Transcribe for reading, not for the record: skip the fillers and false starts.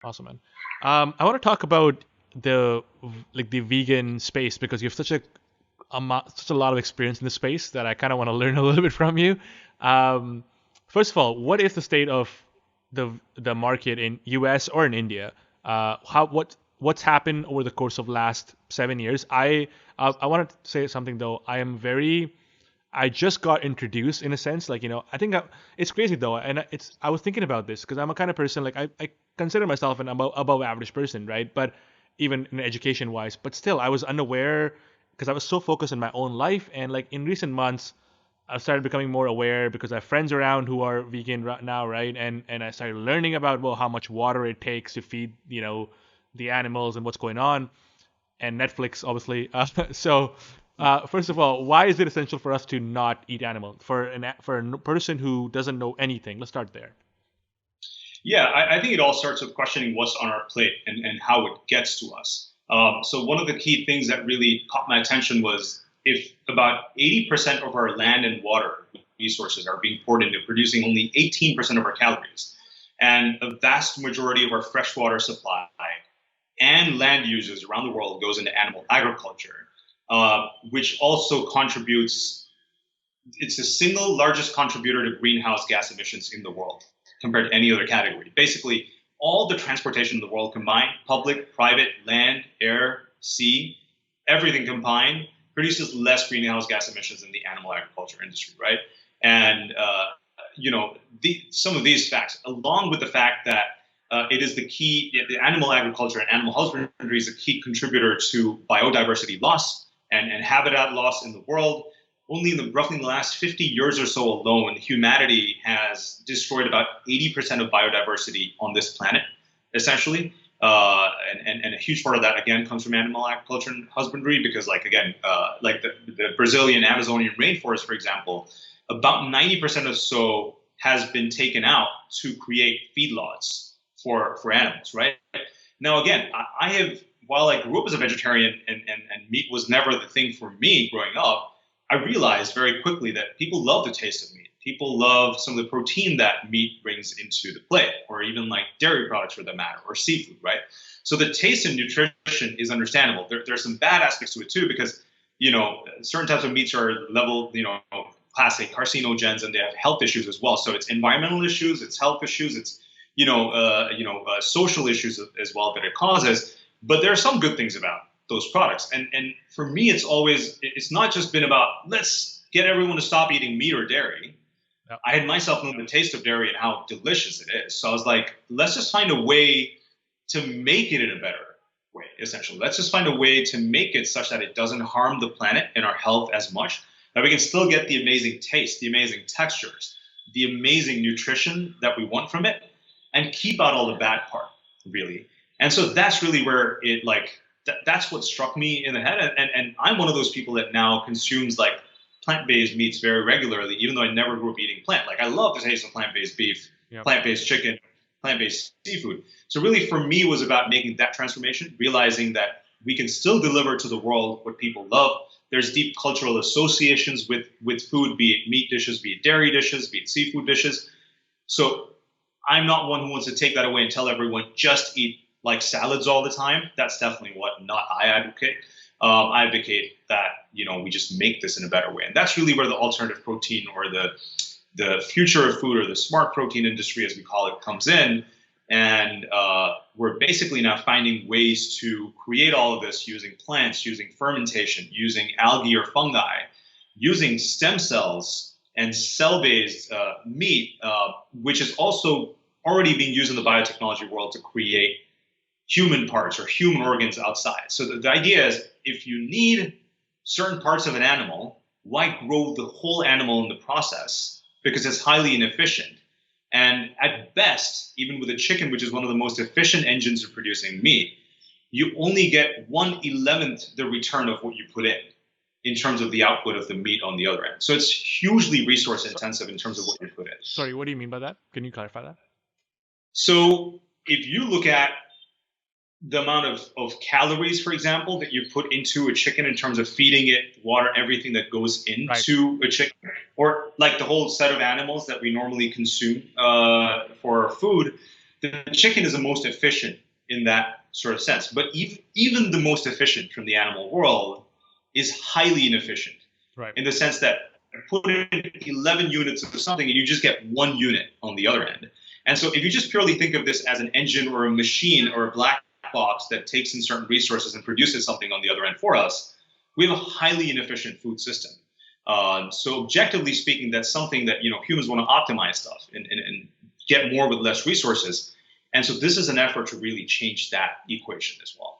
Awesome, man. I want to talk about the the vegan space because you have such a lot of experience in the space that I kind of want to learn a little bit from you. Um, First of all, what is the state of the market in US or in India? What's happened over the course of last 7 years? I want to say something though. I just got introduced in a sense, like I think it's crazy though, and I was thinking about this because I'm a kind of person like I consider myself an above average person, right? But even in education wise, but still I was unaware because I was so focused on my own life, and like in recent months I started becoming more aware because I have friends around who are vegan right now, right? And I started learning about well how much water it takes to feed the animals and what's going on, and Netflix, obviously. First of all, why is it essential for us to not eat animals? For a person who doesn't know anything, let's start there. Yeah, I think it all starts with questioning what's on our plate and how it gets to us. So one of the key things that really caught my attention was if about 80% of our land and water resources are being poured into producing only 18% of our calories, and a vast majority of our freshwater supply and land uses around the world goes into animal agriculture, which also contributes it's the single largest contributor to greenhouse gas emissions in the world compared to any other category. Basically, all the transportation in the world combined, public, private, land, air, sea, everything combined, produces less greenhouse gas emissions than the animal agriculture industry, right? And some of these facts, along with the fact that it is the animal agriculture and animal husbandry is a key contributor to biodiversity loss and habitat loss in the world. Only roughly in the last 50 years or so alone, humanity has destroyed about 80% of biodiversity on this planet, essentially. And a huge part of that, again, comes from animal agriculture and husbandry because, like the Brazilian Amazonian rainforest, for example, about 90% or so has been taken out to create feedlots for animals, right? Now, again, while I grew up as a vegetarian and meat was never the thing for me growing up, I realized very quickly that people love the taste of meat. People love some of the protein that meat brings into the plate, or even like dairy products for that matter, or seafood, right? So the taste and nutrition is understandable. There's some bad aspects to it too, because certain types of meats are level, class A carcinogens, and they have health issues as well. So it's environmental issues, it's health issues, it's social issues as well that it causes. But there are some good things about those products. And for me, it's not just been about let's get everyone to stop eating meat or dairy. Yep. I had myself known the taste of dairy and how delicious it is. So I was like, let's just find a way to make it in a better way, essentially. Let's just find a way to make it such that it doesn't harm the planet and our health as much, that we can still get the amazing taste, the amazing textures, the amazing nutrition that we want from it, and keep out all the bad part, really. And so that's really where that's what struck me in the head. And I'm one of those people that now consumes like plant-based meats very regularly, even though I never grew up eating plant. Like I love the taste of plant-based beef, Yep. plant-based chicken, plant-based seafood. So really for me it was about making that transformation, realizing that we can still deliver to the world what people love. There's deep cultural associations with food, be it meat dishes, be it dairy dishes, be it seafood dishes. So I'm not one who wants to take that away and tell everyone just eat like salads all the time. That's definitely what not I advocate. I advocate that we just make this in a better way, and that's really where the alternative protein or the future of food or the smart protein industry, as we call it, comes in. And we're basically now finding ways to create all of this using plants, using fermentation, using algae or fungi, using stem cells and cell-based meat, which is also already being used in the biotechnology world to create human parts or human organs outside. So the idea is if you need certain parts of an animal, why grow the whole animal in the process? Because it's highly inefficient. And at best, even with a chicken, which is one of the most efficient engines of producing meat, you only get 1/11th the return of what you put in terms of the output of the meat on the other end. So it's hugely resource So, intensive in terms of what you put in. sorry, what do you mean by that? Can you clarify that? So if you look at the amount of calories, for example, that you put into a chicken in terms of feeding it water, everything that goes Right. into a chicken, or like the whole set of animals that we normally consume for food, the chicken is the most efficient in that sort of sense. But even the most efficient from the animal world is highly inefficient Right. in the sense that put in 11 units of something and you just get 1 unit on the other end. And so if you just purely think of this as an engine or a machine or a black box that takes in certain resources and produces something on the other end for us, we have a highly inefficient food system. So objectively speaking, that's something that humans want to optimize stuff and get more with less resources. And so this is an effort to really change that equation as well.